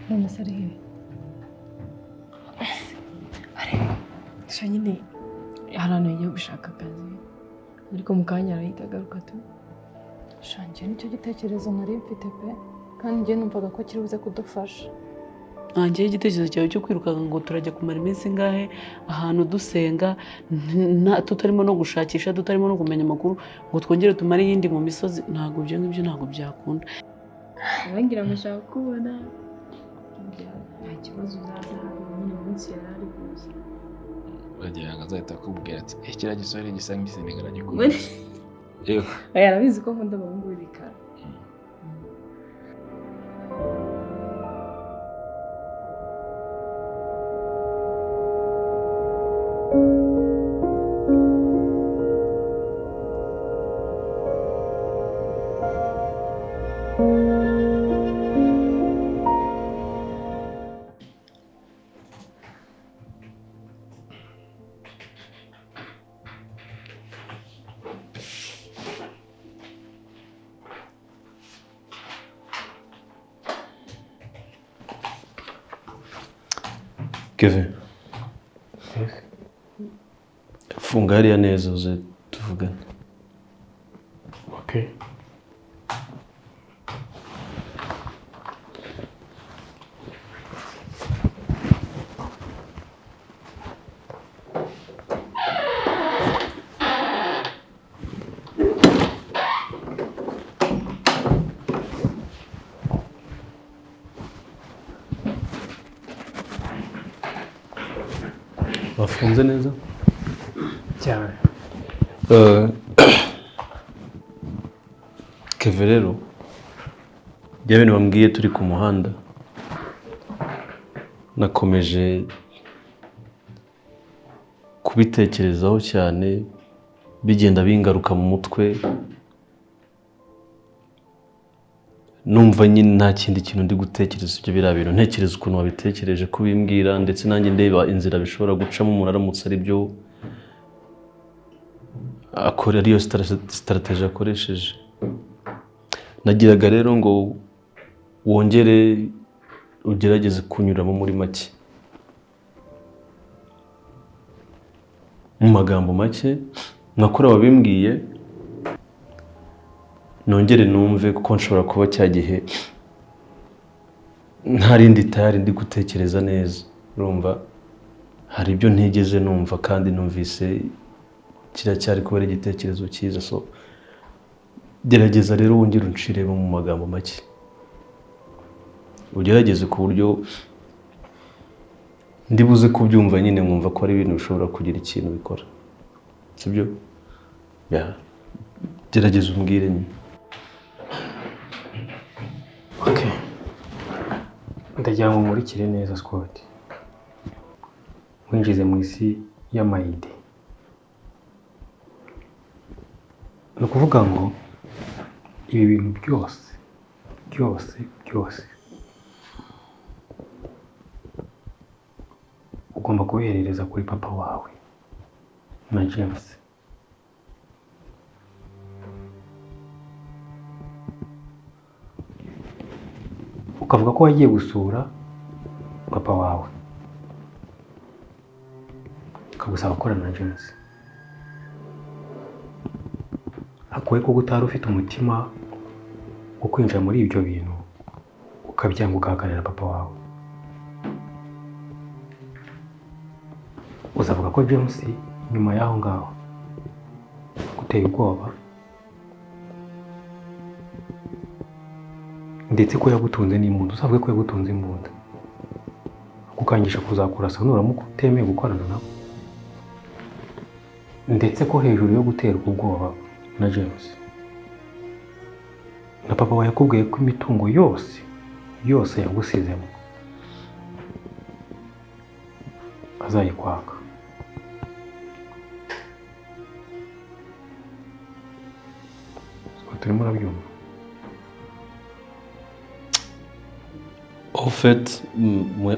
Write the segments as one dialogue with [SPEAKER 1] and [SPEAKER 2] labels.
[SPEAKER 1] none se ari nyine hari ahantu yagiye gushaka akazi ariko mu kanya arahita agaruka tu shangiye nicyo gitekerezo nari mfite pe kandi njye numvaga ko kiri buze kudufasha.
[SPEAKER 2] Ngiye igitekerezo cyawe cyo kwirukanka ngo turajya kumara iminsi ingahe ahantu dusenga tutarimo no gushakisha tutarimo no kumenya amakuru ngo twongere tumare iyindi mu misozi, ntabwo ibyo ngibyo ntabwo byakunda.
[SPEAKER 1] Ngira ngo nshaka kubona nta kibazo uzaza nyine umunsi yari ari kuza
[SPEAKER 3] bagira ngo azahita akubwira ati kiriya gisore gisa nk'igisenegara gikunda.
[SPEAKER 1] Yarabizi ko nkunda abahungu b'ibikara.
[SPEAKER 4] Kevin. Funga hariya neza uze tuvugane.
[SPEAKER 5] Okay.
[SPEAKER 4] Wafunze neza?
[SPEAKER 5] Cyane.
[SPEAKER 4] Kevin rero bya bintu bambwiye turi ku muhanda nakomeje kubitekerezaho cyane bigenda bingaruka mu mutwe numva nyine nta kindi kintu ndi gutekereza ibyo biriya bintu ntekereza ukuntu wabitekereje kubimbwira ndetse nanjye ndeba inzira bishobora gucamo umuntu aramutse ari byo akora ariyo strategy akoresheje. Nagiraga rero ngo wongere ugerageze kunyuramo muri make mu magambo make nakora wabimbwiye nongere numve kuko nshobora kuba cyagihe ntarindi tayari ndi gutekereza neza. Urumva hari ibyo ntigeze numva kandi numvise kiracyari kubera igitekerezo cyiza, so gerageza rero wongere unshiremo mu magambo make ugerageze ku buryo ndibuze kubyumva nyine nkumva ko ari ibintu bishobora kugira ikintu bikora, sibyo? Gerageza umbwire nyine.
[SPEAKER 5] Okay. Ndagira ngo nkurikire neza Scott. Winjize mu isi y'amayide. Ni ukuvuga ngo ibi bintu byose ugomba kubiherereza kuri papa wawe na James. Ukavuga ko wagiye gusura papa wawe ukagusaba gukorana na James. Hakuwe ko utari ufite umutima wo kwinjira muri ibyo bintu ukabyanga ugahakanira papa wawe. Uzavuga ko James nyuma y'aho ngaho guteye ubwoba ndetse ko yagutunze n'imbunda. Uzavuge ko yagutunze imbunda akukangisha kuzakurasa nuramuka utemeye gukorana nabo, ndetse ko hejuru yo guterwa ubwoba na James na papa wawe yakubwiye ko imitungo yose yagusizemo azayikwaka. Turimo urabyumva?
[SPEAKER 4] En fait,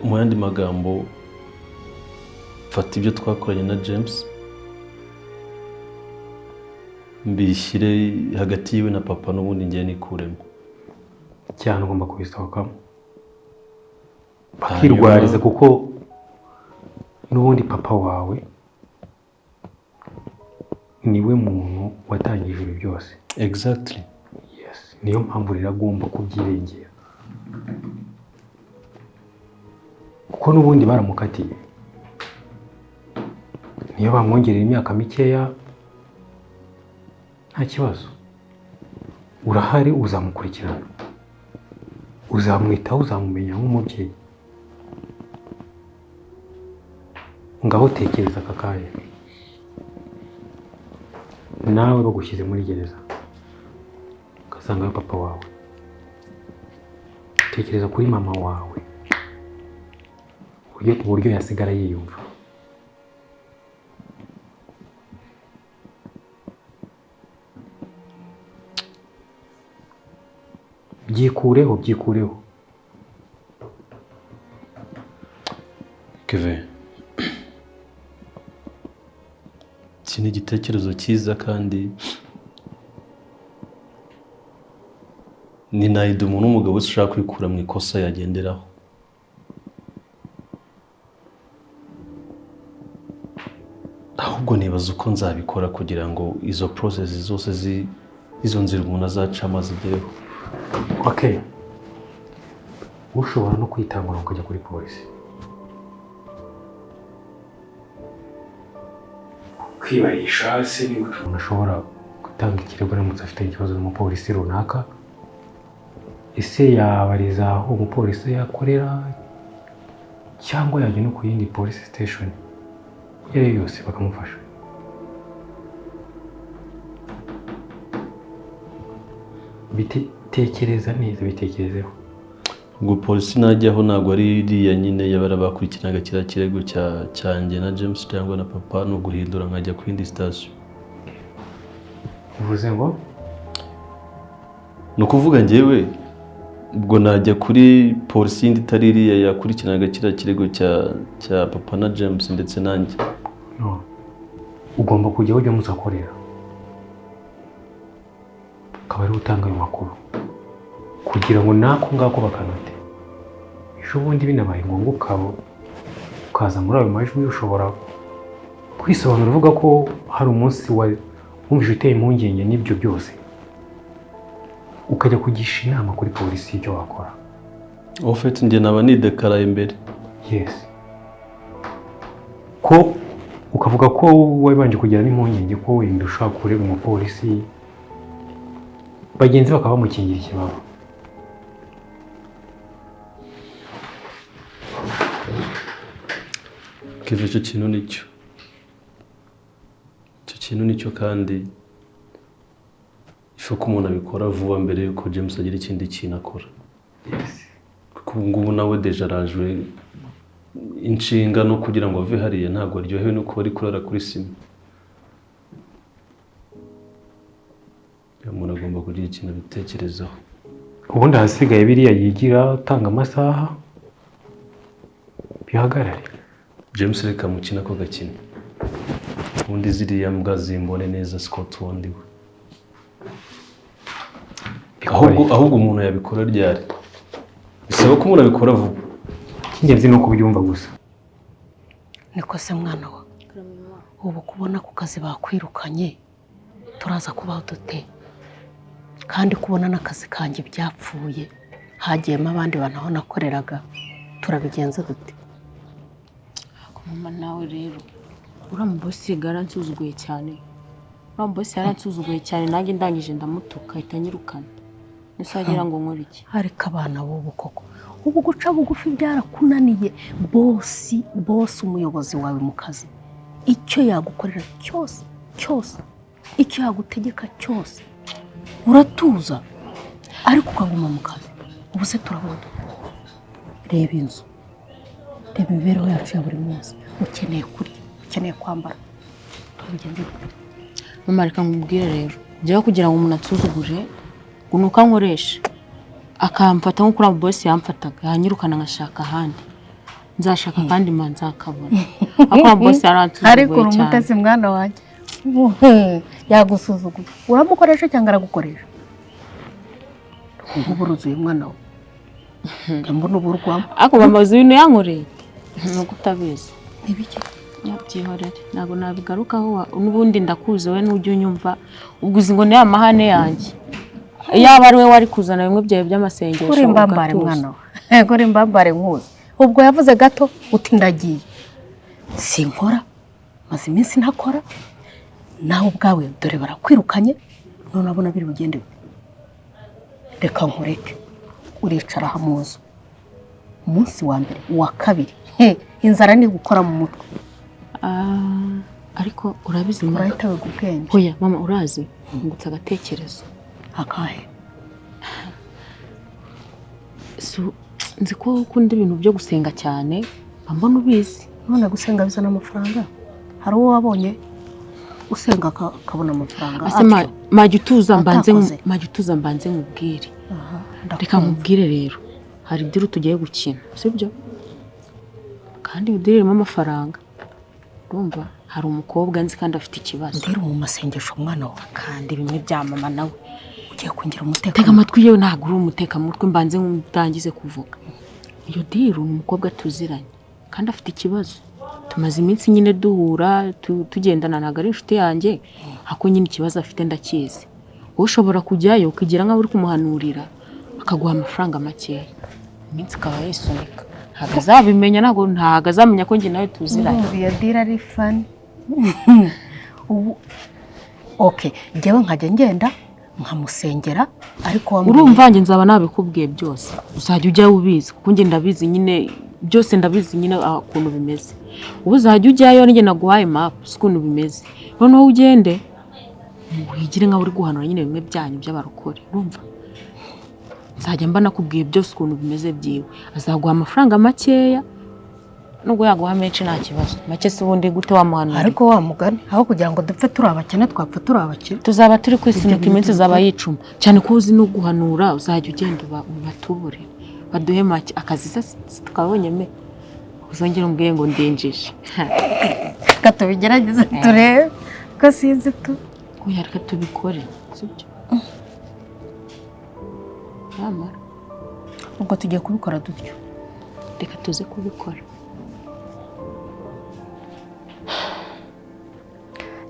[SPEAKER 4] mu yandi magambo fata ibyo twakoranye na James mbishyire hagati yiwe na papa n'ubundi ngiye nikuremo.
[SPEAKER 5] Cyane ugomba kubisohokamo. bakirwariza kuko n'ubundi papa wawe niwe muntu watangije ibi byose.
[SPEAKER 4] Exactly.
[SPEAKER 5] Yes, niyo mpamvu rero agomba kubyirengera kuko n'ubundi baramukatiye. Niyo bamwongerera imyaka mikeya nta kibazo, urahari, uzamukurikirana, uzamwitaho, uzamumenya nk'umubyeyi. Ngaho tekereza aka kanya nawe bagushyize muri gereza ugasangayo papa wawe, tekereza kuri mama wawe uburyo yasigara yiyumva. byikureho.
[SPEAKER 4] Kevin, iki ni igitekerezo cyiza kandi ni nayida umuntu w'umugabo wese ushaka kwikura mu ikosa yagenderaho. Ahubwo nibaza uko nzabikora kugira ngo izo process zose izo nzira umuntu azacamo azigereho.
[SPEAKER 5] Okay, ushobora no kwitangura ukajya kuri polisi. Kwibarisha se ni umuntu ashobora gutanga ikirego aramutse afite ikibazo n'umupolisi runaka. Ese yabariza aho umupolisi yakorera cyangwa yajya no ku yindi police station iyo ari yo yose bakamufasha. Bitekereza neza, bitekerezeho.
[SPEAKER 4] Ubwo polisi najyaho ntabwo ari iriya nyine yabara bakurikiranaga kiriya kirego cyanjye na James cyangwa na papa, no guhindura nkajya ku yindi station.
[SPEAKER 5] Uvuze ngo
[SPEAKER 4] ni ukuvuga njyewe ubwo najya kuri polisi yindi itari iriya yakurikiranaga kiriya kirego cya papa na James ndetse nanjye?
[SPEAKER 5] No, ugomba kujya ujya muzakorera ukaba ari utanga ayo makuru kugira ngo nako ngako bakanote. Ejo bundi binabaye ngombwa ukaza muri ayo majwi, ushobora kwisobanura uvuga ko hari umunsi wumvise uteye impungenge n'ibyo byose, ukajya kugisha inama kuri polisi y'ibyo wakora.
[SPEAKER 4] Ofete njye naba nidekaraye imbere.
[SPEAKER 5] Yes, ko ukavuga ko wabanje kugira n'impungenge ko wenda ushaka kurega umupolisi, bagenzi bakaba bamukingira ikibaba.
[SPEAKER 4] Kevin, icyo kintu nicyo kandi ifu ko umuntu abikora vuba mbere yuko James agira ikindi kintu akora.
[SPEAKER 5] Yes.
[SPEAKER 4] Kuko ubu ngubu nawe deja arajwe inshinga no kugira ngo ave hariya, ntabwo aryohewe nuko bari kurara kuri sima. Umuntu agomba kugira ikintu abitekerezaho.
[SPEAKER 5] Ubundi hasigaye biriya yigira atanga amasaha bihagarare.
[SPEAKER 4] James reka mukina ko gakina, ubundi ziriya mbwa zimbone neza Scott wundi we. Ahubwo umuntu yabikora ryari? Bisaba ko umuntu abikora vuba. Icy'ingenzi ni uko ubyumva gusa.
[SPEAKER 6] Niko se mwana wa, ubu kubona ku kazi bakwirukanye turaza kubaho dute? Kandi kubona n'akazi kanjye byapfuye, hagiyemo abandi bantu aho nakoreraga, turabigenza dute?
[SPEAKER 1] Mama nawe rero uriya boss yaransuzguye cyane. Uriya boss yaransuzguye cyane, nanjye ndangije ndamutuka ahita anyirukana. Ese wagira ngo nkore iki?
[SPEAKER 6] Ariko abana b'ubu koko ubu guca bugufi byarakunaniye. Boss umuyobozi wawe mu kazi, icyo yagukorera cyose, icyo yagutegeka cyose uratuza, ariko ukaguma mu kazi. Ubu se turabona, reba inzu, reba imibereho yacu ya buri munsi, ukeneye kurya, ukeneye kwambara, tubigenze gute?
[SPEAKER 1] Mama reka nkubwire rero, njyewe kugira ngo umuntu atsuzugure ngo nuko ankoresha akamfata nko kuri abo boss yamfataga, yanyirukana ngashaka ahandi, nzashaka kandi manza akabona. Akora boss yaransuzuguje cyane.
[SPEAKER 6] Ariko umutasi mwana wanjye mbona uburwamo.
[SPEAKER 1] ariko bamaze ibintu yankoreye nuko utabizi
[SPEAKER 6] Ibiki?
[SPEAKER 1] byihorere ntabwo nabigarukaho n'ubundi ndakuzi we n'ujya unyumva ubwo uzi ngo ni amahane yanjye yaba ari we wari kuzana bimwe byawe by'amasengesho
[SPEAKER 6] Kuri mbambare mwana we. Kuri mbambare nkuzi. Ubwo yavuze gato uti ndagiye. Sinkora. Maze iminsi ntakora. Nawe ubwawe dore barakwirukanye. None abona biri bugende. Reka nkureke. Uricara aha mu nzu. Umunsi wa mbere, uwa kabiri. Inzara ni gukora mu mutwe.
[SPEAKER 1] ariko urabizi mama
[SPEAKER 6] Urahita we gubwenge.
[SPEAKER 1] hoya mama urazi ngutse agatekerezo
[SPEAKER 6] Akahe.
[SPEAKER 1] nzi ko ukunda ibintu byo gusenga cyane mbona ubizi
[SPEAKER 6] None gusenga bizana amafaranga. Hari uwo wabonye usenga akabona amafaranga.
[SPEAKER 1] ase majya utuza
[SPEAKER 6] Atakoze.
[SPEAKER 1] mbanze nkubwire
[SPEAKER 6] Aha.
[SPEAKER 1] reka nkubwire rero hari ibyo tugiye gukina sibyo kandi bidirimo amafaranga urumva hari umukobwa nzi kandi afite ikibazo
[SPEAKER 6] Ndiri mu masengesho mwana wawe.
[SPEAKER 1] kandi bimwe bya mama nawe
[SPEAKER 6] Ugiye kungira umutekano.
[SPEAKER 1] tega amatwi yewe ntabwo uri umutekamutwe mbanze nkutangize kuvuga iyo diru ni umukobwa tuziranye kandi afite ikibazo tumaze iminsi nyine duhura tugendana ntabwo ari inshuti yanjye ako nyine ikibazo afite ndakizi wowe ushobora kujyayo ukigira nkaho uri kumuhanurira akaguha amafaranga makeya iminsi ikaba yisunika ntabwo azabimenya ntabwo azamenya ko njye nawe tuziranye
[SPEAKER 6] Iyo dira ari fani. Okay, njyewe nkajya ngenda nkamusengera ariko
[SPEAKER 1] urumva njye nzaba nabikubwiye byose uzajya ujya ubizi kuko njye ndabizi nyine byose ndabizi nyine ukuntu bimeze ubu uzajya ujyayo njye naguhaye map ukuntu bimeze noneho ugende wigire nkaho uri guhanura nyine bimwe byanyu by'abarokore urumva nzajya mba nakubwiye byose ukuntu bimeze byiwe azaguha amafaranga makeya nubwo yaguha menshi nta kibazo make se ubundi gute wamuhanura
[SPEAKER 6] ariko wamugane aho kugira ngo dupfe turi abakene twapfa turi abakene.
[SPEAKER 1] tuzaba turi kwisunika iminsi zaba yicuma cyane ko uzi no guhanura uzajya ugenda ubatubure baduhe make akazi se tukabonye me uzongera umbwiye ngo ndinjije
[SPEAKER 6] Reka tubigerageze turebe ko sinzi tu.
[SPEAKER 1] oya reka tubikore sibyo yamara
[SPEAKER 6] Ubwo tugiye kubikora dutyo.
[SPEAKER 1] reka tuze kubikora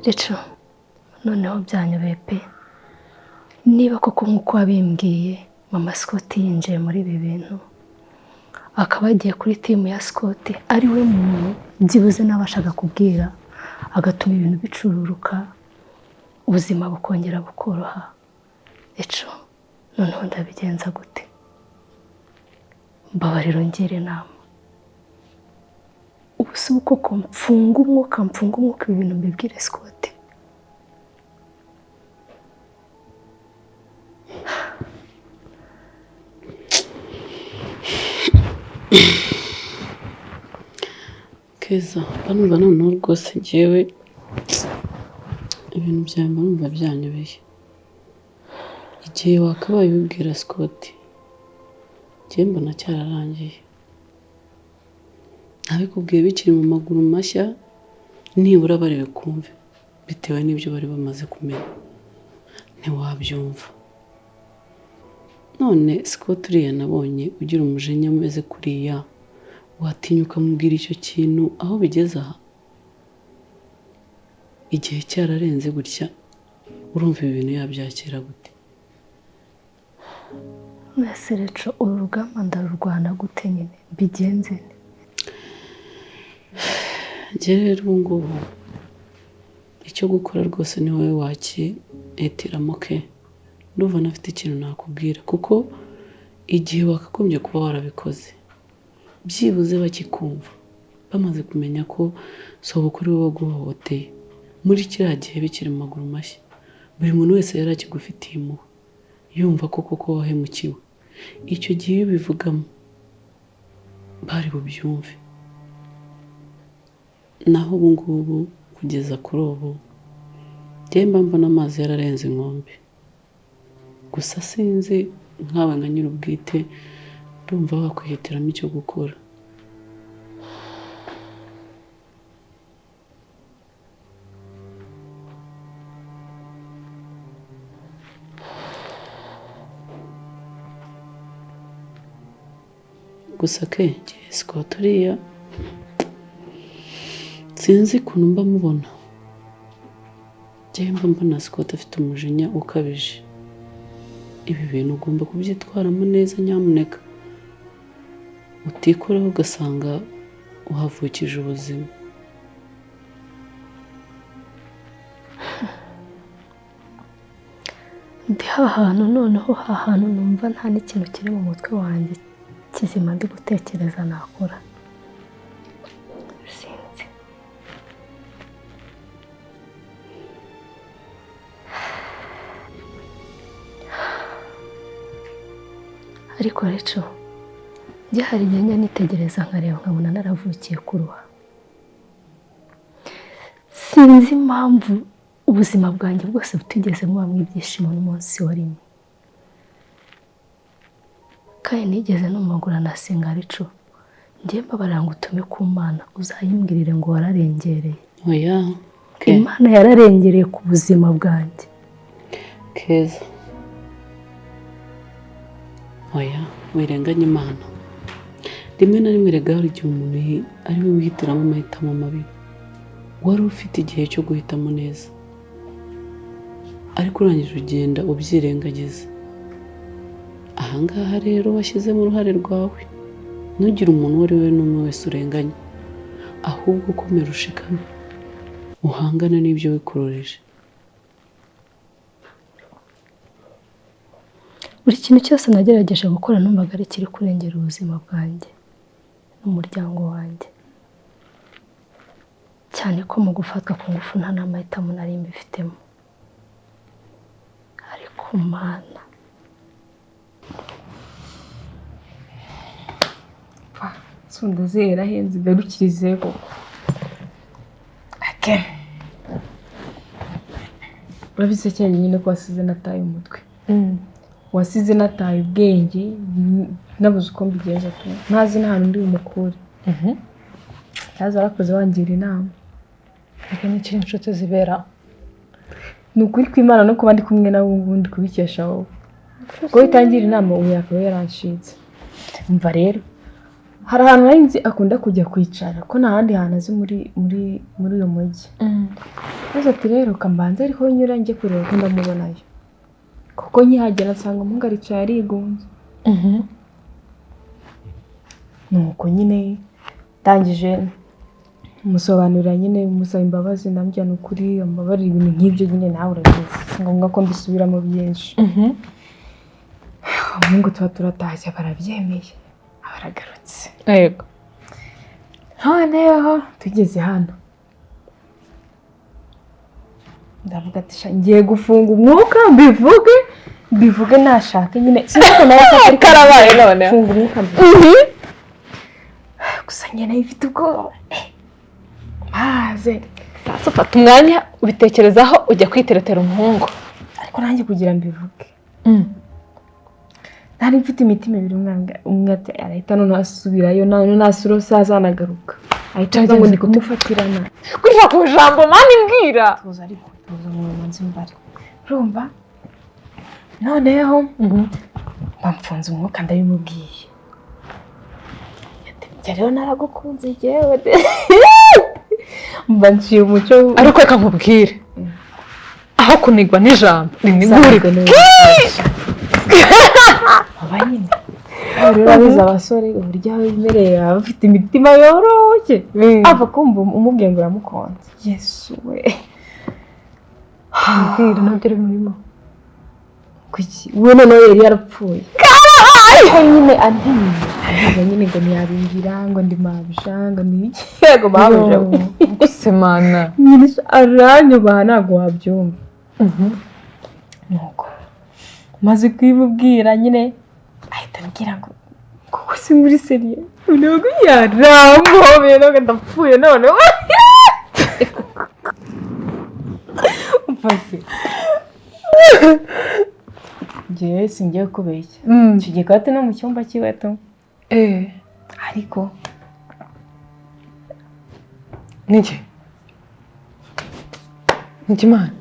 [SPEAKER 7] Rico noneho byanyobeye pe niba koko nk'uko wabimbwiye mama Scott yinjiye muri ibi bintu akaba agiye kuri timu ya Scott ari we muntu byibuze nabashaga kubwira agatuma ibintu bicururuka ubuzima bukongera bukoroha. Rico noneho ndabigenza gute? Mbabarira ngire inama. Ubusubu koko mfunga umwuka ibintu mbibwire Scott.
[SPEAKER 2] Keza banumva noneho rwose njyewe ibintu byawe mba byanyobeye igihe wakabaye ubibwira Scott njye mbona cyararangiye nabikubwiye bikiri mu maguru mashya nibura bari bikumve bitewe n'ibyo bari bamaze kumenya ntiwabyumva none Scott uriya nabonye ugira umujinya umeze kuriya watinyuka mubwira icyo kintu aho bigeze aha igihe cyararenze gutya urumva ibi bintu yabyakira gute?
[SPEAKER 7] Mwese Rico uru rugamba ndarurwana gute nyine mbigenze nte?
[SPEAKER 2] Njye rero ubu ngubu icyo gukora rwose ni wowe wakihitiramo ke ndumva nafite ikintu nakubwira kuko igihe wakagombye kuba warabikoze byibuze bakikumva bamaze kumenya ko sobukuru we waguhohoteye muri kiriya gihe bikiri mu maguru mashya buri muntu wese yari akigufitiye impuhwe yumva ko koko wahemukiwe icyo gihe iyo ubivugamo bari bubyumve naho ubu ngubu kugeza kuri ubu njye mbona amazi yararenze inkombe gusa sinzi nkawe nka nyir'ubwite ndumva wakwihitiramo icyo gukora. gusa ke Scott uriya sinzi ukuntu mba mubona mba mbona Scott afite umujinya ukabije. Ibi bintu ugomba kubyitwaramo neza nyamuneka utikoreho ugasanga uhavukije ubuzima.
[SPEAKER 7] ndi hantu noneho hantu numva nta n'ikintu kiri mu mutwe wanjye kizima ndi gutekereza nakora. Sinzi. Ariko rero njye hari igihe njya nitegereza nkareba nkabona naravukiye kuruha. Sinzi impamvu ubuzima bwanjye bwose butigeze mubamwe ibyishimo n'umunsi wa rimwe. Kandi nigeze n'umugura nasenga arico njye mbabarira ngo utume ku Mana uzayimbwirire ngo wararengereye.
[SPEAKER 2] Oya
[SPEAKER 7] Imana yararengereye ku buzima bwanjye.
[SPEAKER 2] Keza oya wirenganya Imana. Rimwe na rimwe rega hari igihe umuntu ari we wihitiramo amahitamo mabi. Wari ufite igihe cyo guhitamo neza ariko urangije ugenda ubyirengagiza. Ahangaha rero washyizemo uruhare rwawe. Ntugire umuntu uwo ari we n'umwe wese urenganya, ahubwo ukomere ushikame uhangane n'ibyo wikurureje.
[SPEAKER 7] Buri kintu cyose nagerageje gukora numvaga ari kiri kurengera ubuzima bwanjye n'umuryango wanjye, cyane ko mu gufatwa ku ngufu nta n'amahitamo nari mbifitemo. Ariko Mana
[SPEAKER 8] sunda zera henze garukirizeho ake urabize cyane nyine ko wasize nataye umutwe. Wasize nataye ubwenge nabuze uko mbigenza tu ntazi n'ahantu ndi umukuru. Yaza arakoze wangira inama.
[SPEAKER 6] Ake ni cyo inshuti zibera.
[SPEAKER 8] Ni ukuri kw'Imana no kuba ndi kumwe nawe ubundi kubikesha wowe. Ko itangira inama ubu yakaba yaranshinze. Umva rero hari ahantu nzi akunda kujya kwicara ko nta handi hantu azi muri uyo mujyi. Maze ati rero kambanza ariko nyura njye kureba ko ndamubonayo. Kuko nkihagera nsanga umungarica yarigunze. Nuko nyine tangije musobanurira nyine musaba imbabazi ndamujyana ukuri ambabarira ibintu nk'ibyo nyine nawe urabizi ngombwa ko mbisubiramo byinshi. Umungu tuba turatashya barabyemeye abaragarutse.
[SPEAKER 6] Yego.
[SPEAKER 8] Noneho tugeze hano ndavuga ati ngiye gufunga umwuka mbivuge nashaka nyine sinako nawe
[SPEAKER 6] karabaye none
[SPEAKER 8] funga umwuka gusa nyine ifite ubwoba maze
[SPEAKER 6] sasa ufata umwanya ubitekerezaho ujya kwiteretera umuhungu.
[SPEAKER 8] Ariko nanjye kugira mbivuge nari mfite imitima ibiri umwe ati arahita none asubirayo none nasuro sazanagaruka ahita aza ngo ndi kumufatirana
[SPEAKER 6] kurira ku jambo mani mbwira
[SPEAKER 8] tuza ariko tuza mu manzi mbari urumva noneho bamfunze umwuka ndabimubwiye yati rero naragukunze jewe mba nciye umuco
[SPEAKER 6] ariko reka nkubwire aho kunigwa n'ijambo rinigurika
[SPEAKER 8] abanyine rero abiza abasore uburyo bimereye bafite imitima yoroshye ava kumva umubwiye ngo uramukunze. Yesu we
[SPEAKER 6] mbwira nabyo ari murimo
[SPEAKER 8] kuki we noneho yari yarapfuye ariko nyine antiye nyine ngo ntiyabimbwira ngo ndi mabisha ngo ni yego babuje
[SPEAKER 6] gusemana
[SPEAKER 8] nyine aranyubaha ntabwo wabyumva. Nuko maze kwimubwira nyine ahita ambwira ngo kuko si muri seriye ntabwo yaramubeye ntabwo ndapfuye none upfase njyewe singiye kubeshya icyo gihe kati no mu cyumba cy'iwato ariko
[SPEAKER 6] niki Imana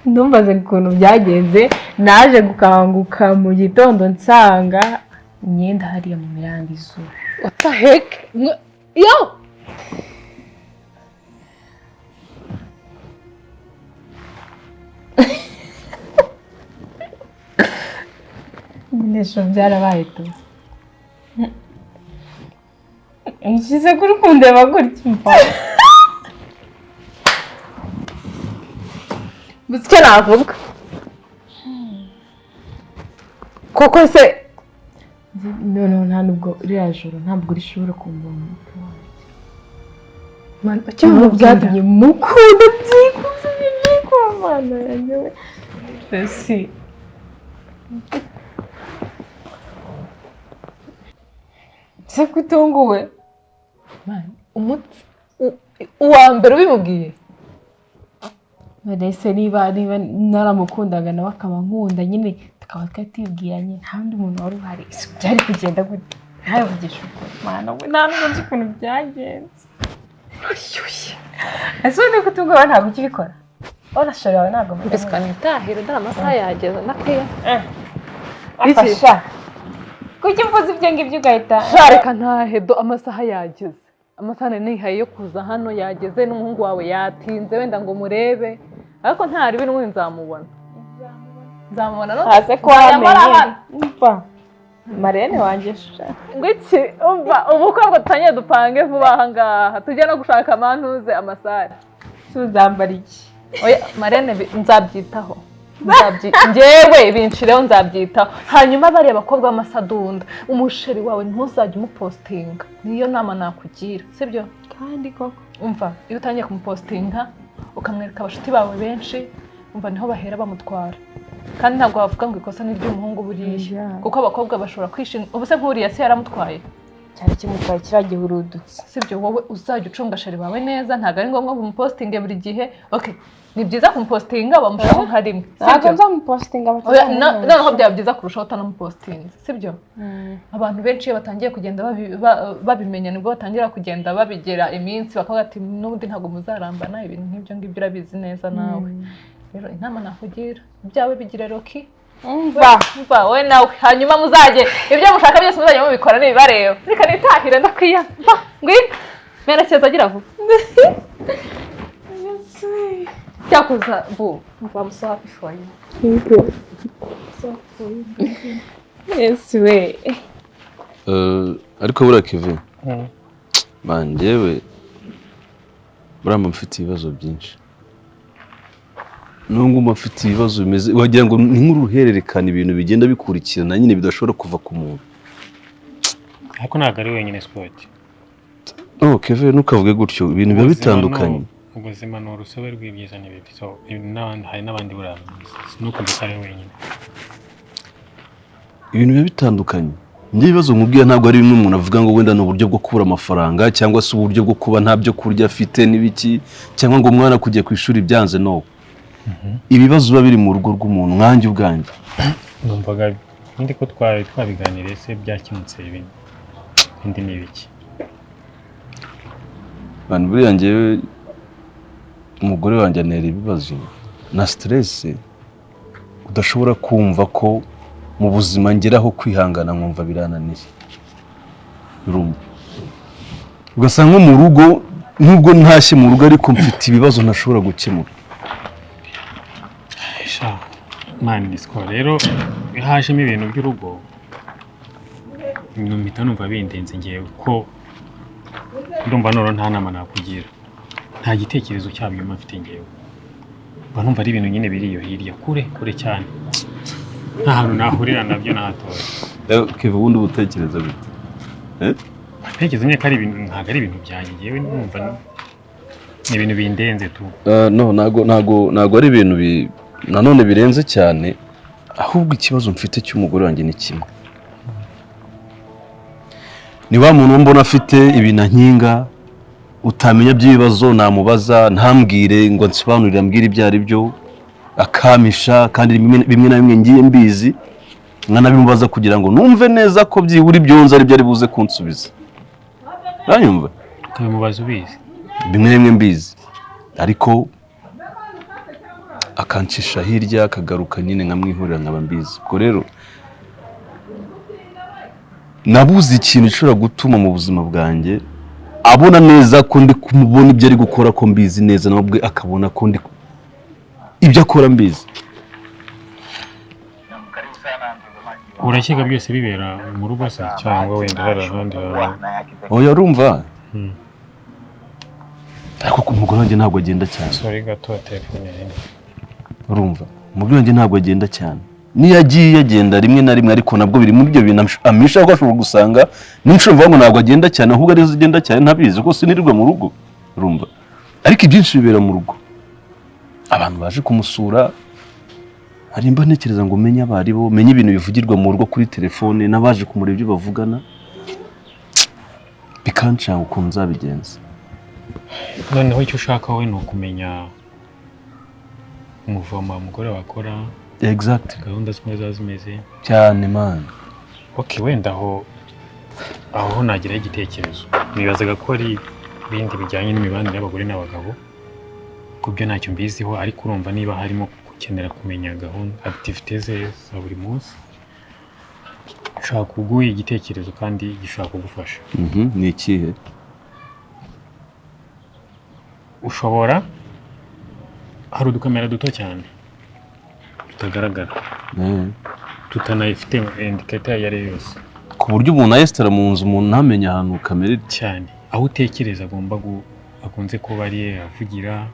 [SPEAKER 8] ndumvaze ukuntu byagenze naje gukanguka mu gitondo nsanga imyenda hariya mu mirangizo.
[SPEAKER 2] What the heck? Yo!
[SPEAKER 8] Nesho byarabaye tu. Nshyize kuri kundeba gutya mpa.
[SPEAKER 2] Busike navuga. Koko se
[SPEAKER 8] no nta nubwo iriya joro ntabwo rishobora kumbona.
[SPEAKER 2] man
[SPEAKER 8] Cyangwa byatumye mukunda byikuze mana yanjye. Ese se kutunguwe
[SPEAKER 2] umuti uwa mbere ubimubwiye.
[SPEAKER 8] Ese niba naramukundaga nawe akaba nkunda nyine tukaba twatibwiranye nta wundi muntu wari uhari byari kugenda gute ntavugisha ukuri mana we nta n'ubwo nzi ukuntu byagenze. Ese undi kutunguwe ntabwo ukibikora urashobora yawe ntabwo
[SPEAKER 2] Mbese nitahira dore amasaha yageze nakwiye.
[SPEAKER 8] afasha kuki mvuze ibyo ngibyo ugahita
[SPEAKER 2] Reka ntahedo amasaha yageze. Amasaha nihaye yo kuza hano yageze n'umuhungu wawe yatinze wenda ngo murebe ariko ntari bintu nzamubona. Nzamubona no
[SPEAKER 8] haze ko wamenye umva Marene wanje
[SPEAKER 2] ngwiki umva ubukwe bwo tutanye dupange vuba aha ngaha tujye no gushaka amantuze amasaha.
[SPEAKER 8] tuzambara iki
[SPEAKER 2] Oya Marene nzabyitaho. Njyewe binshireho nzabyitaho. Hanyuma bari abakobwa b'amasadunda umusheri wawe ntuzajye umupostinga. Niyo nama nakugira sibyo?
[SPEAKER 8] kandi koko
[SPEAKER 2] Umva iyo utangiye kumupostinga ukamwereka abashuti bawe benshi umva niho bahera bamutwara. Kandi ntabwo wavuga ngo ikosa ni ry'umuhungu buriya kuko abakobwa bashobora kwishima. Ubuse nk'uriya se yaramutwaye
[SPEAKER 8] cyari kimutwaye kiragiye urudutse
[SPEAKER 2] sibyo? Wowe uzajya ucunga sheri bawe neza ntabwo ari ngombwa kumupostinge buri gihe. Okay ni byiza kumupostinga bamushaka nka rimwe
[SPEAKER 8] ntabwo nzamupostinga
[SPEAKER 2] noneho byaba byiza kurushaho utanamupostinze sibyo? Abantu benshi iyo batangiye kugenda babimenya nibwo batangira kugenda babigera iminsi bakavuga ati n'ubundi ntabwo muzarambana ibintu nk'ibyo ngibyo urabizi neza nawe. Rero inama nakugira ibyawe bigire Roki. Umva we nawe hanyuma muzajye ibyo mushaka byose muzajye mubikora nibibareba. Reka nitahire ndakwiya ngwita merekeza agira vuba. Cyakuza bu I'm so happy for you.
[SPEAKER 8] Yes we
[SPEAKER 4] ariko buriya Kevin njyewe buriya mfite ibibazo byinshi nubwo mfite ibibazo bimeze wagira ngo ni nk'uruhererekane ibintu bigenda bikurikirana nyine bidashobora kuva ku muntu.
[SPEAKER 5] ariko ntabwo ari wenyine Sport.
[SPEAKER 4] Kevin ntukavuge gutyo ibintu biba bitandukanye.
[SPEAKER 5] Ubuzima ni urusobe rw'ibyiza n'ibibi, so hari n'abandi burara nuko mbese ari wenyine.
[SPEAKER 4] Ibintu biba bitandukanye. Njye ibibazo nkubwira ntabwo ari bimwe umuntu avuga ngo wenda ni uburyo bwo kubura amafaranga cyangwa se uburyo bwo kuba nta byo kurya afite n'ibiki cyangwa ngo umwana kujya ku ishuri byanze no. Ibibazo biba biri mu rugo rw'umuntu nkanjye ubwanjye.
[SPEAKER 5] Numvaga ndi ko twabiganiriye se byakemutse ibindi n'ibiki.
[SPEAKER 4] Bantu buriya njyewe umugore wanjye anera ibibazo na stress udashobora kumva ko mu buzima ngeraho kwihangana nkumva birananiye. Urumva ugasanga mu rugo nubwo ntashye mu rugo ariko mfite ibibazo ntashobora gukemura.
[SPEAKER 5] Man disco rero hajemo ibintu by'urugo mpita numva bindenze ngewe ko ndumva noro nta nama nakugira nta gitekerezo cyabyo mfite ngewe mba numva ari ibintu nyine biri iyo hirya kure cyane nta hantu nahurira nabyo nahatoye.
[SPEAKER 4] Kevin ubundi ubutekereza bite?
[SPEAKER 5] Ntekereza nyine ko ari ibintu ntabwo ari ibintu byanjye ngewe numva ni ibintu bindenze tu.
[SPEAKER 4] No ntago ari ibintu nanone birenze cyane ahubwo ikibazo mfite cy'umugore wanjye ni kimwe. Ni wa muntu mbona afite ibintu nkinga utamenya by'ibibazo namubaza ntambwire ngo nsobanurire ambwire ibyo ari byo akamisha kandi bimwe na bimwe ngiye mbizi nkanabimubaza kugira ngo numve neza ko byibura ibyonza ari byo ari buze kunsubiza. Uranyumva?
[SPEAKER 5] Kamubaza ubizi
[SPEAKER 4] bimwe na bimwe mbizi ariko akancisha hirya akagaruka nyine nkamwihurira nkaba mbizi. Ubwo rero nabuze ikintu gishobora gutuma mu buzima bwanjye abona neza ko ndi kumubona ibyo ari gukora ko mbizi neza nawe ubwe akabona ko ndi ibyo akora mbizi.
[SPEAKER 5] Urakeka byose bibera mu rugo se cyangwa wenda hari ahandi hantu?
[SPEAKER 4] Oya urumva ariko ku mugore wanjye ntabwo agenda cyane.
[SPEAKER 5] Sorry gato telefone yawe.
[SPEAKER 4] Urumva umugore wanjye ntabwo agenda cyane, niyo agiye agenda rimwe na rimwe ariko nabwo biri muri ibyo bintu amisha ko ashobora gusanga n'inshuro mvuga ngo ntabwo agenda cyane ahubwo arizo agenda cyane ntabizi ko sinirirwa mu rugo. Urumva ariko ibyinshi bibera mu rugo, abantu baje kumusura hari mba ntekereza ngo menye abari bo, menye ibintu bivugirwa mu rugo kuri telefone n'abaje kumureba ibyo bavugana, bikancanga ukuntu nzabigenza.
[SPEAKER 5] Noneho icyo ushaka we ni ukumenya umuvoma umugore wakora.
[SPEAKER 4] Exact.
[SPEAKER 5] Gahunda zimwe zimeze
[SPEAKER 4] cyane man.
[SPEAKER 5] Okay, wenda aho nagira igitekerezo. Nibazaga ko ari ibindi bijyanye n'imibanire y'abagore n'abagabo. Kubyo ntacyo mbiziho ariko urumva niba harimo gukenera kumenya gahunda activities za buri munsi. Ushaka kuguha igitekerezo kandi gishaka kugufasha.
[SPEAKER 4] Ni ikihe?
[SPEAKER 5] Ushobora hari udukamera duto cyane tutagaragara tutanayifite indicator yari yose
[SPEAKER 4] ku buryo umuntu ayesitara mu nzu umuntu ntamenya ahantu kamera
[SPEAKER 5] cyane aho utekereza agomba akunze kuba ari avugira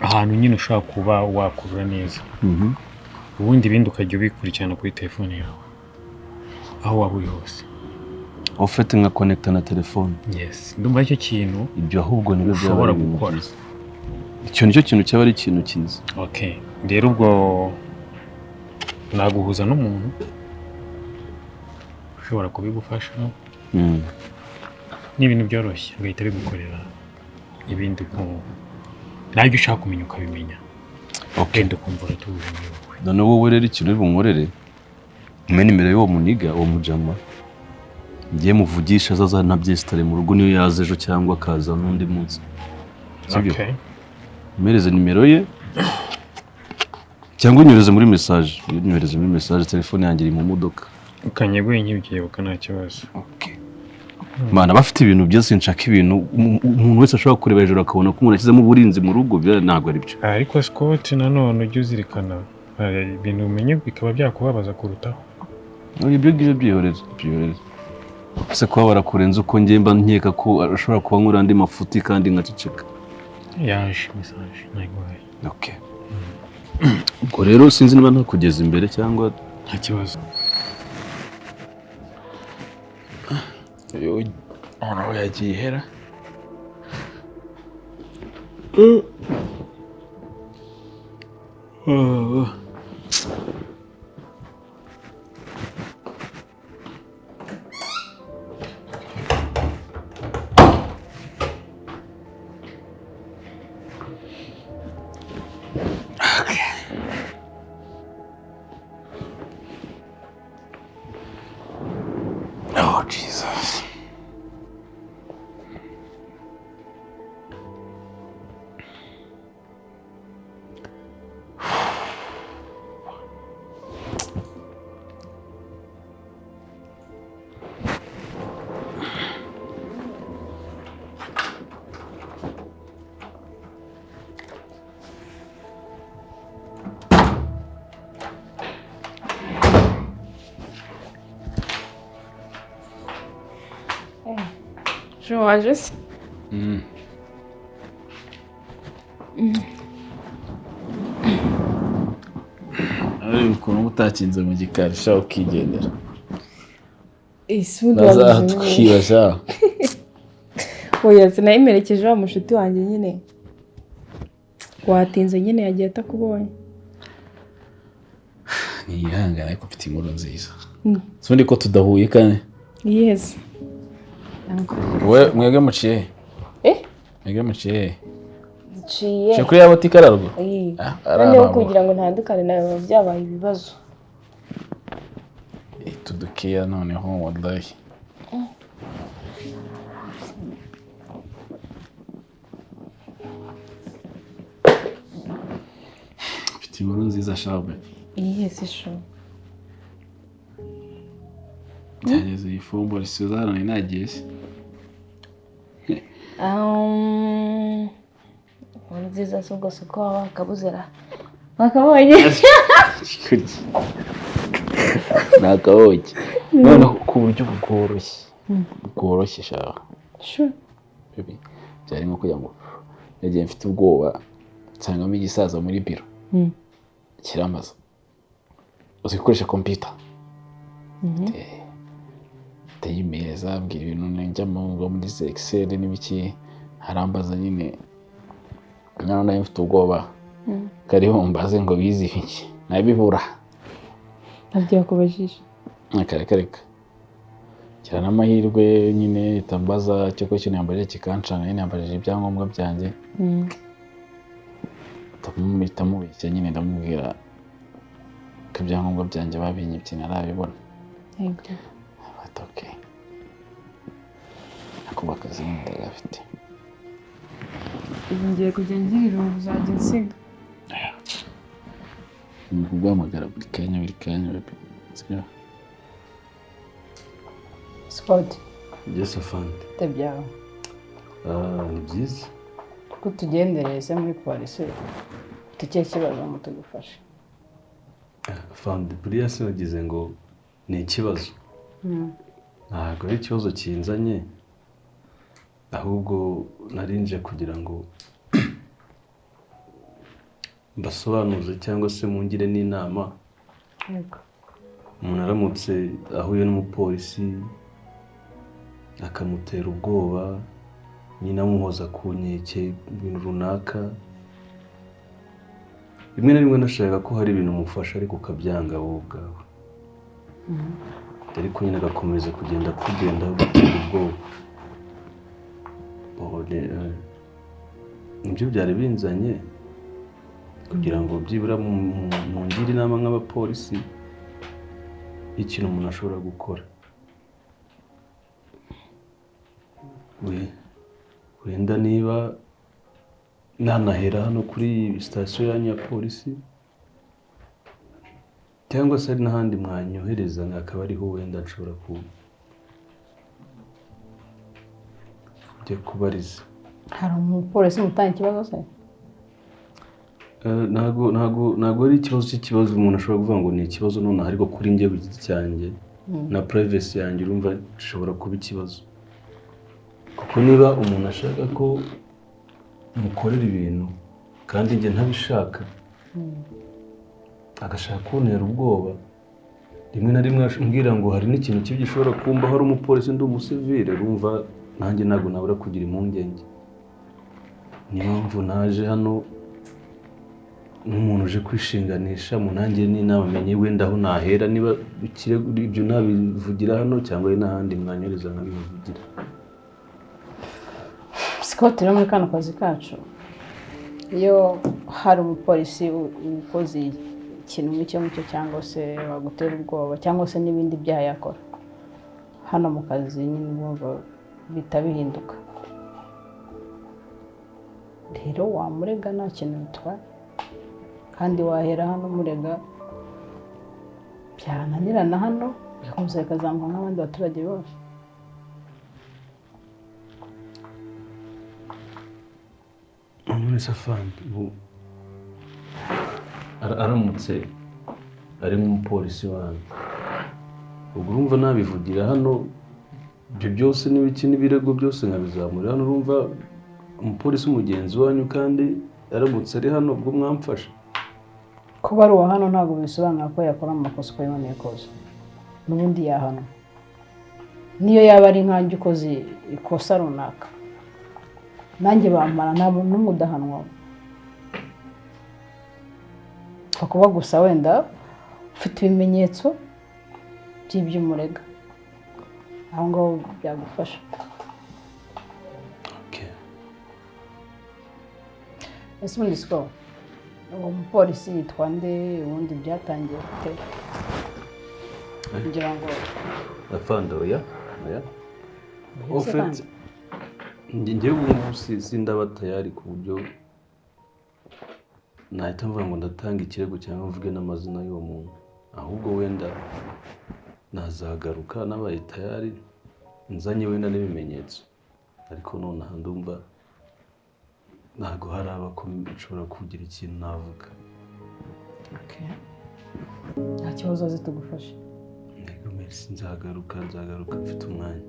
[SPEAKER 5] ahantu nyine ushaka kuba wakurura neza. Ubundi bindi ukajya ubikurikirana kuri telefone yawe aho waba uri hose
[SPEAKER 4] ufite nka connecta na telefone.
[SPEAKER 5] Yes, ndumva icyo kintu
[SPEAKER 4] ibyo ahubwo nibyo
[SPEAKER 5] ushobora gukora.
[SPEAKER 4] Icyo nicyo kintu cyaba ari ikintu cyiza.
[SPEAKER 5] Okay, rero ubwo naguhuza n'umuntu ushobora kubigufasha. Ni ibintu byoroshye ugahita bigukorera ibindi ko nabyo ushaka kumenya ukabimenya. Okay, ndakumva tubuze.
[SPEAKER 4] None wowe rero ikintu bumurere umene imbere y'uwo muniga uwo mujama ngiye muvugisha azaza ntabyesitare mu rugo niyo yaze ejo cyangwa akaza n'undi munsi.
[SPEAKER 5] Okay.
[SPEAKER 4] Mereze nimero ye cyangwa unyureze muri message telefone yanjye iri mu modoka.
[SPEAKER 5] Ukanyeguye nk'ibyibuka nta kibazo.
[SPEAKER 4] Okay. Mana bafite ibintu byose nshaka ibintu umuntu wese ashobora kureba hejuru akabona ko umuntu ashyizemo uburinzi mu rugo ntabwo ari byo.
[SPEAKER 5] Ariko Scott nanone ujye uzirikana ibintu umenye bikaba byakubabaza kurutaho.
[SPEAKER 4] Ibyo ngibyo byihoreze. Se kuba barakurenza uko ngemba nkeka ko ashobora kuba nkura andi mafuti kandi nkaceceka.
[SPEAKER 5] Yaje message nayiguhaye.
[SPEAKER 4] Okay. Ubwo rero sinzi niba ntakugeza imbere cyangwa
[SPEAKER 5] nta kibazo.
[SPEAKER 3] Aho yagiye hera. Oh, Jesus.
[SPEAKER 8] waje se
[SPEAKER 3] ari ukuntu utakinze mu gikari sha ukigendera
[SPEAKER 8] isi
[SPEAKER 3] twibaza
[SPEAKER 8] oya sinayimerekeje wa mushuti wanjye nyine watinze nyine yagiye atakubonye
[SPEAKER 3] niyihangana ariko mfite inkuru nziza sundi ko tudahuye kane
[SPEAKER 8] yes
[SPEAKER 3] mwebwe muciye mwebwe muciye
[SPEAKER 8] ciye
[SPEAKER 3] cyo kuri ya botike ararwo
[SPEAKER 8] noneho kugira ngo ntandukane nawe byabaye ibibazo
[SPEAKER 3] tudukeya noneho wallahi mfite inkuru nziza shabe
[SPEAKER 8] yes sho
[SPEAKER 3] byageze iyi fombo risiza hano ni nagiye se.
[SPEAKER 7] nziza zo rwose ko wakabuzera wakabonye
[SPEAKER 3] nakabonye noneho ku buryo bworoshye shaho baby byari nko kugira ngo nagiye mfite ubwoba nsangamo igisaza muri biro kiramaza uzi gukoresha computer tayimeza mbwira ibintu njyamo ngo muri Excel n'ibiki harambaza nyine none nayo mfite ubwoba kariho mbaze ngo bizi iki nabibura
[SPEAKER 8] ntabyo yakubajije
[SPEAKER 3] akareka cyane amahirwe nyine tambaza cyo ko kintu yambaje kikancana nyine yambajije ibyangombwa byanjye tamubitse nyine ndamubwira ko ibyangombwa byanjye babinyibye narabibona but okay akuba akazi ndagafite
[SPEAKER 8] ubu ngiye kujya ngirira ubu uzajya nsiga
[SPEAKER 3] ni kuguhamagara buri kanya baby
[SPEAKER 2] Scott
[SPEAKER 4] Yes afande.
[SPEAKER 2] tebyawe
[SPEAKER 4] Ni byiza.
[SPEAKER 2] ko tugendereye se muri polisi tukiye kibazo ngo tugufashe
[SPEAKER 4] Afande buriya sinagize ngo ni ikibazo. Ntabwo ari ikibazo kinzanye ahubwo narinje kugira ngo mbasobanuze cyangwa se mungire n'inama.
[SPEAKER 2] yego
[SPEAKER 4] Umuntu aramutse ahuye n'umupolisi akamutera ubwoba nyine amuhoza ku nkeke ibintu runaka, rimwe na rimwe nashaka ko hari ibintu umufasha ariko ukabyanga wowe ubwawe, ariko nyine agakomeza kugenda kugenda gutera ubwoba. Nibyo byari binzanye kugira ngo byibura mungire inama nk'abapolisi ikintu umuntu ashobora gukora. Wenda niba nanahera hano kuri sitasiyo yanyu ya polisi cyangwa se hari n'ahandi mwanyohereza akaba ariho wenda nshobora kujya kubariza.
[SPEAKER 2] hari umupolisi mutanga ikibazo se
[SPEAKER 4] ntabwo ari ikibazo cy'ikibazo umuntu ashobora kuvuga ngo ni ikibazo noneho ariko kuri njye ku giti cyanjye na privacy yanjye urumva ishobora kuba ikibazo, kuko niba umuntu ashaka ko mukorera ibintu kandi njye ntabishaka agashaka kuntera ubwoba, rimwe na rimwe ambwira ngo hari n'ikintu kibi gishobora kumbaho ari umupolisi ndi umusivile, urumva nanjye ntabwo nabura kugira impungenge. Niyo mpamvu naje hano nk'umuntu uje kwishinganisha munange n'inama menye wenda aho nahera, niba ibyo nabivugira hano cyangwa ari n'ahandi mwanyoreza nkabivugira.
[SPEAKER 2] Scott rero muri kano kazi kacu iyo hari umupolisi ukoze ikintu nk'icyo cyangwa se wagutera ubwoba cyangwa se n'ibindi byaha yakora, hano mu kazi nyine bumva bihita bihinduka. Rero wamurega nta kintu bitwaye kandi wahera hano murega, byananirana hano bikakomeza bikazamuka nk'abandi baturage bose.
[SPEAKER 4] None Safandi aramutse ari nk'umupolisi wanjye, ubwo urumva nabivugira hano ibyo byose n'ibiki n'ibirego byose nkabizamurira hano, urumva umupolisi mugenzi wanyu kandi aramutse ari hano ubwo mwamfasha.
[SPEAKER 2] Kuba ari uwa hano ntabwo bisobanura ko yakora amakosa uko yiboneye kose, n'ubundi yahanwa niyo yaba ari nkanjye ukoze ikosa runaka, nanjye bamara ntabwo n'umwe udahanwa. Upfa kuba gusa wenda ufite ibimenyetso by'iby'umurega, aho ngaho byagufasha. Ese ubundi siko uwo mupolisi yitwa nde, ubundi byatangiye gute kugira ngo
[SPEAKER 4] Afande oya ofete njyewe ubu sindaba tayari ku buryo nahita mvuga ngo ndatanga ikirego cyangwa mvuge n'amazina y'uwo muntu, ahubwo wenda nazagaruka nabaye tayari nzanye wenda n'ibimenyetso ariko nonaha ndumva ntabwo haraba ko nshobora kugira ikintu navuga.
[SPEAKER 8] nta kibazo azi tugufashe.
[SPEAKER 4] Ntego merci, nzagaruka mfite umwanya.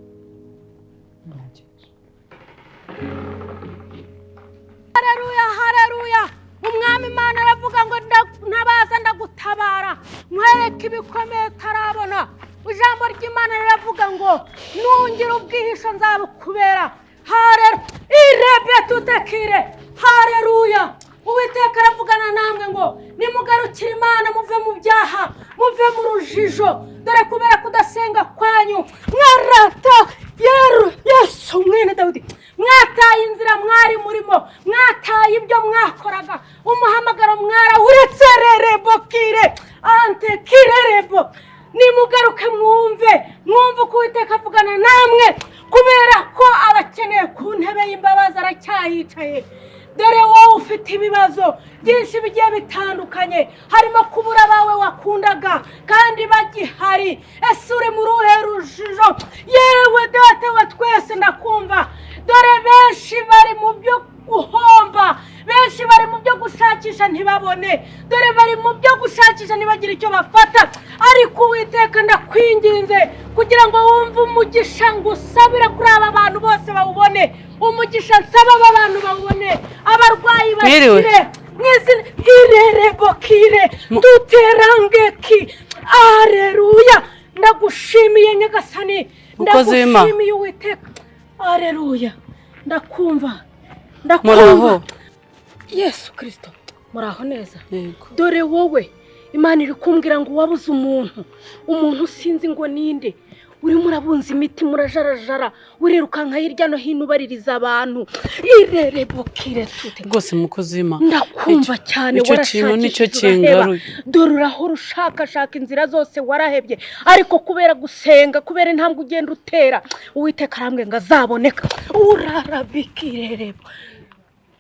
[SPEAKER 6] Haleluya, haleluya. Umwami Imana aravuga ngo ntabaza ndagutabara nkwereke ibikomeye tarabona. Ijambo ry'Imana riravuga ngo nungira ubwihisho nzabukubera. Haleluya. Irebe tutekire. Haleluya. Uwiteka aravugana namwe ngo nimugarukire Imana muve mu byaha, muve mu rujijo. Dore kubera kudasenga kwanyu mwarata Yesu mwene Dawidi. Mwataye inzira mwari murimo, mwataye ibyo mwakoraga, umuhamagaro mwarawuretse rerebo kire ante kirerebo. Nimugaruke mwumve uko Uwiteka avugana namwe kubera ko abakeneye ku ntebe y'imbabazi aracyayicaye. Dore wowe ufite ibibazo byinshi bigiye bitandukanye, harimo kubura abawe wakundaga kandi bagihari. Ese uri mu ruhe rujijo? Yewe data wa twese ndakumva. Dore benshi bari mu byo guhomba, benshi bari mu byo gushakisha ntibabone, dore bari mu byo gushakisha ntibagire icyo bafata. Ariko Uwiteka ndakwinginze kugira ngo wumve umugisha ngusabira kuri aba bantu bose bawubone, umugisha nsaba aba bantu bawubone, abarwayi bakire mwizina irerebo kire duterangeki. Haleluya. Ndagushimiye Nyagasani, ndagushimiye Uwiteka. Haleluya. Ndakumva.
[SPEAKER 2] Muraho.
[SPEAKER 6] Yesu Kristo. Muraho neza.
[SPEAKER 2] Yego.
[SPEAKER 6] Dore wowe Imana iri kumbwira ngo wabuze umuntu sinzi ngo ninde. Urimo urabunza imiti murajarajara, urirukanka hirya no hino ubaririza abantu. Irerebo kire tute.
[SPEAKER 2] Rwose mukozi w'Imana.
[SPEAKER 6] Ndakumva cyane
[SPEAKER 2] warashakishije. Nicyo kingaruye.
[SPEAKER 6] Dore urahora ushakashaka inzira zose warahebye, ariko kubera gusenga, kubera intambwe ugenda utera, Uwiteka arambwe ngo azaboneka. Urarabikirerebo.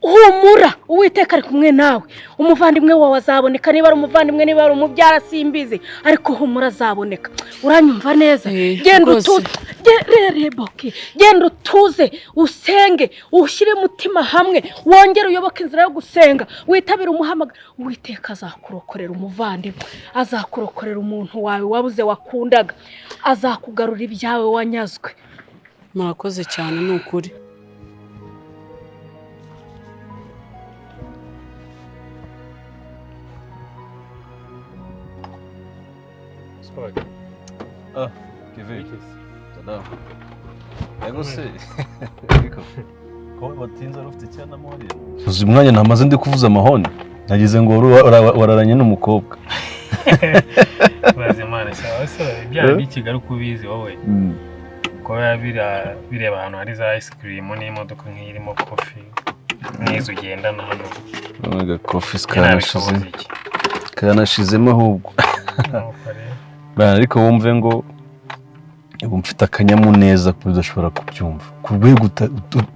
[SPEAKER 6] Humura, Uwiteka ari kumwe nawe. Umuvandimwe wawe azaboneka, niba ari umuvandimwe, niba ari umubyara simbizi, ariko humura azaboneka. Uranyumva neza? Genda utuze, genda utuze, usenge, ushyire umutima hamwe, wongere uyoboke inzira yo gusenga, witabire umuhamagaro. Uwiteka azakurokorera umuvandimwe, azakurokorera umuntu wawe wabuze wakundaga, azakugarura ibyawe wanyazwe.
[SPEAKER 2] Murakoze cyane ni ukuri.
[SPEAKER 4] Kevin. Tada. Ego se. Ko batinza rufite cyane amahoni. Uzi umwanya namaze ndi kuvuza amahoni. Nagize ngo wararanye n'umukobwa.
[SPEAKER 5] Bazi Imana cyane se byari bikigaru kubizi wowe. Ko bireba ahantu hari za ice cream n'imodoka nk'irimo coffee. Nizo ugenda hano.
[SPEAKER 4] Aga coffee kanashizemo ahubwo. Ariko wumve ngo mfite akanyamuneza ku udashobora kubyumva, ku rwego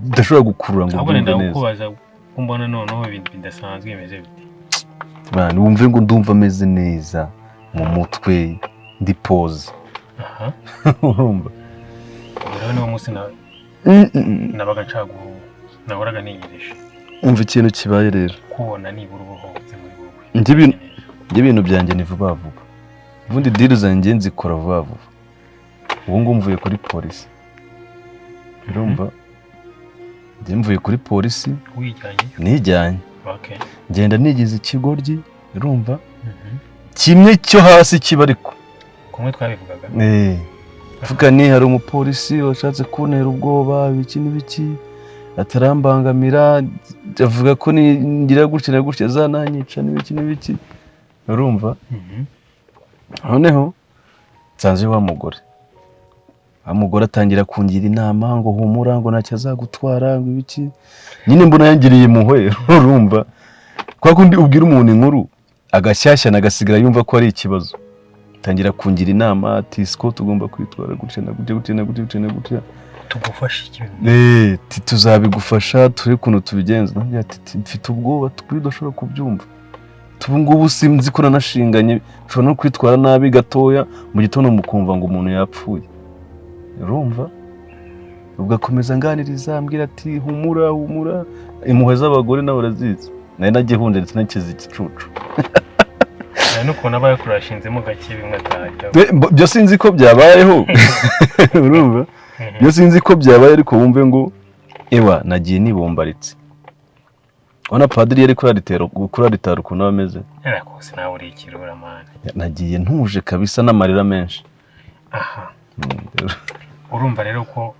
[SPEAKER 4] udashobora gukurura ngo
[SPEAKER 5] ubyumve neza. Ahubwo kubaza kumbona noneho ibintu bidasanzwe bimeze bite.
[SPEAKER 4] Bana wumve ngo ndumva ameze neza mu mutwe ndi pause.
[SPEAKER 5] Aha.
[SPEAKER 4] Urumva.
[SPEAKER 5] Rero niwo munsi nabaga ncaguhu nahoraga ninyirisha.
[SPEAKER 4] Umva ikintu kibaye rero.
[SPEAKER 5] Kubona nibura ubuhotse muri wowe.
[SPEAKER 4] Njye ibintu byanjye ni vuba vuba. Ubundi deal zanjye nzikora vuba vuba. Ubu ngo mvuye kuri polisi. Urumva? Njye mvuye kuri polisi. Nijyanye.
[SPEAKER 5] Okay.
[SPEAKER 4] Ngenda nigize ikigoryi, urumva? Kimwe cyo hasi kibariko.
[SPEAKER 5] Kumwe twabivugaga.
[SPEAKER 4] Vuga ni hari umupolisi washatse kuntera ubwoba ibiki n'ibiki. Atarambangamira, avuga ko ngira gutya zananyica n'ibiki. Urumva? Noneho nsanze wa mugore atangira kungira inama ngo humura ngo ntacyo azagutwara ngo ibiki. Nyine mbona yangiriye muhwe, urumva? Kwa kundi ubwira umuntu inkuru agashyashya nagasigara yumva ko ari ikibazo. Tangira kungira inama ati siko tugomba kwitwara gutya na gutya.
[SPEAKER 5] Tugufasha iki?
[SPEAKER 4] Tuzabigufasha turi kuntu tubigenza. Ati mfite ubwoba twidashobora kubyumva. ubu ngubu sinzi ko nanashinganye nshobora no kwitwara nabi gatoya mu gitondo mukumva ngo umuntu yapfuye urumva ugakomeza nganiriza ambwira ati humura impuhwe z'abagore nawe urazizi nari nagiye hunde ndetse nakize igicucu
[SPEAKER 5] no kubona abayakurashinzemo gake bimwe atajya
[SPEAKER 4] byo sinzi ko byabayeho urumva byo sinzi ko byabaye ariko wumve ngo ewa nagiye nibombaritse wana padiri yari kuraritara ukuntu ameze
[SPEAKER 5] yarakose nawe uri ikirura mane
[SPEAKER 4] nagiye ntuje kabisa n'amarira menshi
[SPEAKER 5] aha urumva rero ko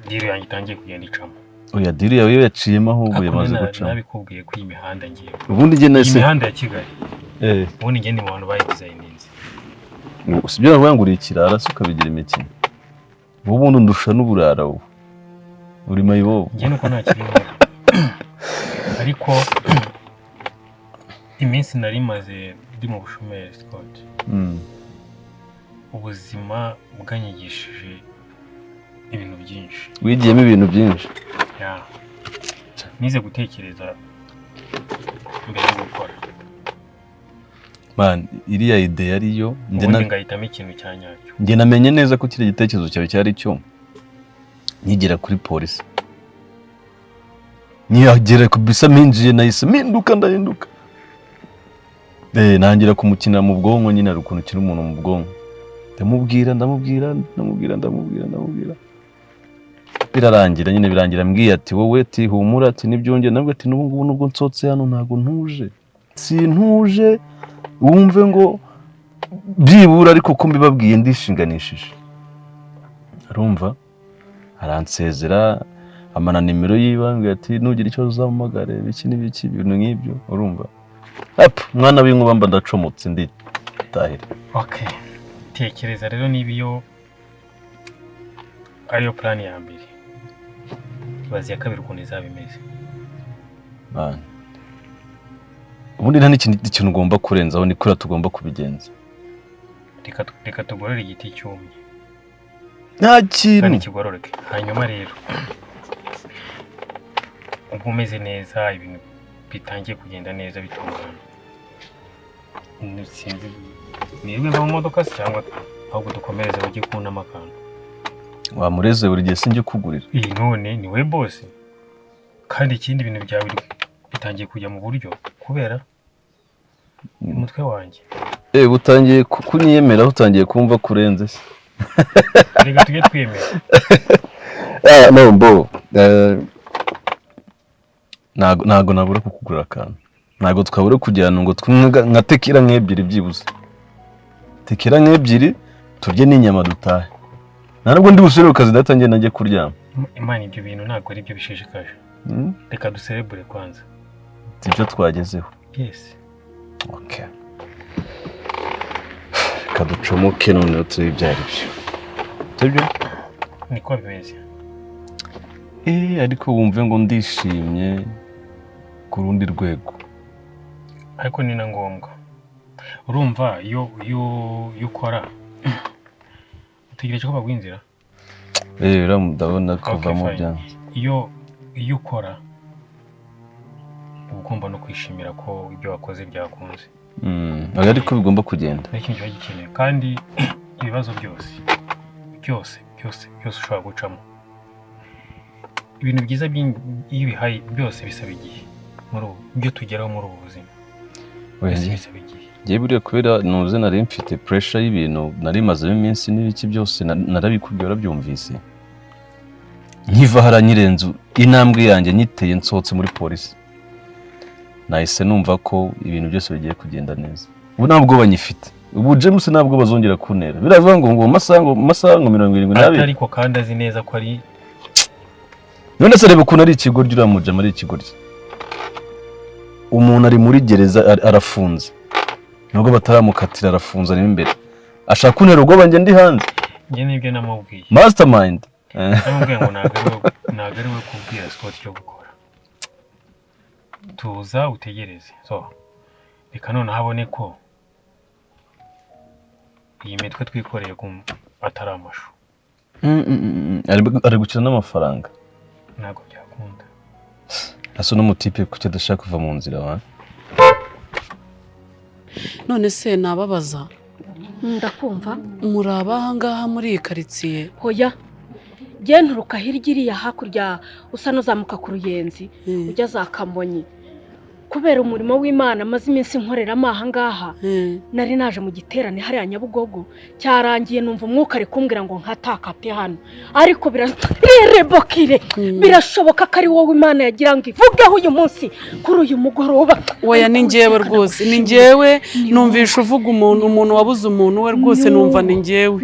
[SPEAKER 5] diri yanjye itangiye kugenda icamo
[SPEAKER 4] oya diri yawe yaciyemo ahubwo yamaze gucamo
[SPEAKER 5] nabikubwiye ko iyi mihanda ngiye
[SPEAKER 4] ubundi nge nese
[SPEAKER 5] imihanda ya Kigali ubundi nge ni mu bantu bayidesigninze
[SPEAKER 4] sibyo navuga ngo uri ikirara se ukabigira imikino ubundi ndusha n'uburara wowe uri mayibobo
[SPEAKER 5] nge nuko nta kirimo ariko iminsi nari maze ndi mu bushomeri Scott ubuzima bwanyigishije ibintu byinshi
[SPEAKER 4] wigiyemo ibintu byinshi
[SPEAKER 5] nize gutekereza mbere yo gukora
[SPEAKER 4] man iriya ide yariyo
[SPEAKER 5] ubundi ngahitamo ikintu cya nyacyo
[SPEAKER 4] njye namenye neza ko kiriya gitekerezo cyawe cyari cyo nkigera kuri polisi niyagera kubisa minjiye nahise ndahinduka nangira kumukinira mu bwonko nyine ari ukuntu ukina umuntu mu bwonko ndamubwira birarangira nyine birangira mbwiye ati wowe ati humura ati nibyongeye nabwo ati n'ubu ngubu nubwo nsotse hano ntago ntuje sintuje wumve ngo byibura ariko ko mbibabwiye ndishinganishije arumva aransezera amana nimero y'ibanga ati nugira icyo uzampamagare biki n'ibiki ibintu nk'ibyo urumva mwana w'inkuba mba ndacomotse nditahira
[SPEAKER 5] okay tekereza rero niba iyo ariyo plan ya mbere bazi ya kabiri ukuntu izaba imeze
[SPEAKER 4] ubundi nta n'ikindi kintu ugomba kurenzaho ni kuri tugomba kubigenza
[SPEAKER 5] reka tugorore igiti cyumye
[SPEAKER 4] nta kintu
[SPEAKER 5] kandi kigororoke hanyuma rero uba umeze neza ibintu bitangiye kugenda neza bitungana sinzi nirwe mu modoka se cyangwa ahubwo dukomereze bajye kunama akantu
[SPEAKER 4] wamureze buri gihe sinjye kugurira
[SPEAKER 5] iyi none ni we boss kandi ikindi ibintu byawe bitangiye kujya mu buryo kubera umutwe wanjye
[SPEAKER 4] butangiye kunyiyemera utangiye kumva kurenze se
[SPEAKER 5] reka tujye twemera
[SPEAKER 4] no mbo ntago nabura kukugura akantu ntago twabura kujyana ngo nka tekira nk'ebyiri byibuze tekira nk'ebyiri turye n'inyama dutahe ntabwo ndi busubire ku kazi datangiye najye kuryama
[SPEAKER 5] imana ibyo bintu ntabwo ari byo bishishikaje reka duserebure kwanza
[SPEAKER 4] ibyo twagezeho
[SPEAKER 5] yes
[SPEAKER 4] okay reka ducomoke noneho turebe ibyo ari byo sibyo
[SPEAKER 5] niko bimeze
[SPEAKER 4] ariko wumve ngo ndishimye ku rundi rwego
[SPEAKER 5] ariko ni na ngombwa urumva iyo ukora utegereje ko baguha inzira
[SPEAKER 4] ndabona kuvamo byanze
[SPEAKER 5] iyo ukora uba ugomba no kwishimira ko ibyo wakoze byakunze
[SPEAKER 4] ariko bigomba kugenda
[SPEAKER 5] ni ikintu kiba gikenewe kandi ibibazo byose ushobora gucamo ibintu byiza iyo ubihaye byose bisaba igihe ibyo tugeraho muri ubu buzima bisaba igihe
[SPEAKER 4] ngiye buriya kubera nuze nari mfite pressure y'ibintu nari mazemo iminsi n'ibiki byose narabikubwiye warabyumvise nkiva haranyirenze intambwe yanjye nyiteye nsohotse muri polisi nahise numva ko ibintu byose bigiye kugenda neza ubu ntabwo banyifite ubu James ntabwo bazongera kuntera biravuga ngo mu masaha ngo 72
[SPEAKER 5] ariko kandi azi neza ko ari
[SPEAKER 4] none se reba ukuntu ari ikigoryi uramuja muri ikigoryi umuntu ari muri gereza arafunze nubwo bataramukatira arafunze arimo imbere ashaka kuntera ubwoba njye ndi hanze
[SPEAKER 5] njye nibyo namubwiye
[SPEAKER 4] mastermind
[SPEAKER 5] namubwiye ngo ntabwo ari we kubwira Scott cyo gukora tuza utegereze so reka none habone ko iyi mitwe twikoreye atari amashu
[SPEAKER 4] ari gukina n'amafaranga
[SPEAKER 5] ntabwo byakunda
[SPEAKER 4] asa n'umutipe kuki adashaka kuva mu nzira wa
[SPEAKER 2] none se nababaza
[SPEAKER 6] ndakumva.
[SPEAKER 2] muri abaha ngaha muri iyi karitsiye?
[SPEAKER 6] Hoya jye nturuka hirya iriya hakurya usa n'uzamuka ku Ruyenzi ujya za Kamonyi. Kubera umurimo w'Imana maze iminsi nkoreramo aha ngaha, nari naje mu giterane hariya Nyabugogo, cyarangiye numva umwuka ari kumbwira ngo nkatakate hano, ariko birebokire birashoboka ko ari wowe Imana yagira ngo ivugeho uyu munsi kuri uyu mugoroba.
[SPEAKER 2] Oya ni njyewe rwose, ni njyewe numvisha uvuga umuntu wabuze umuntu we rwose, numva ni njyewe.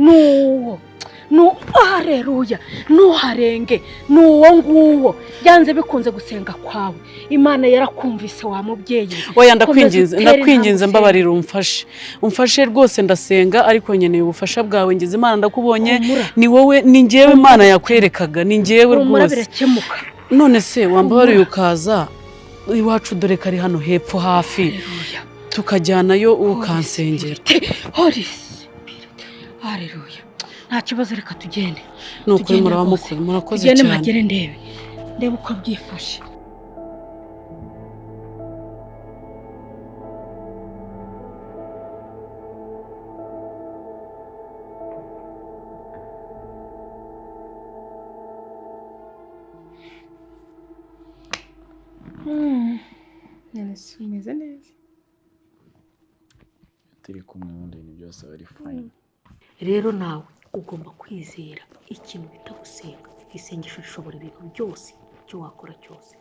[SPEAKER 6] Haleluya, ntuharenge, n'uwo nguwo byanze bikunze gusenga kwawe Imana yarakumvise wa mubyeyi.
[SPEAKER 2] Oya ndakwinginze mbabarira umfashe rwose, ndasenga ariko nkeneye ubufasha bwawe. Ngize Imana ndakubonye, ni wowe, ni njyewe Imana yakwerekaga, ni njyewe rwose. None se wambabariye ukaza iwacu, dore kari hano hepfo hafi, tukajyanayo ukansengera.
[SPEAKER 6] Haleluya, nta kibazo, reka tugende.
[SPEAKER 2] Nukuri muraba mukuru, murakoze
[SPEAKER 6] cyane.
[SPEAKER 2] cyane.
[SPEAKER 6] Magere ndebe uko byifashe.
[SPEAKER 8] Umeze neza.
[SPEAKER 3] turi kumwe n'undi ibintu byose bari fine.
[SPEAKER 6] Rero nawe ugomba kwizera ikintu bita gusenga. Isengesho rishobora ibintu byose, icyo wakora cyose.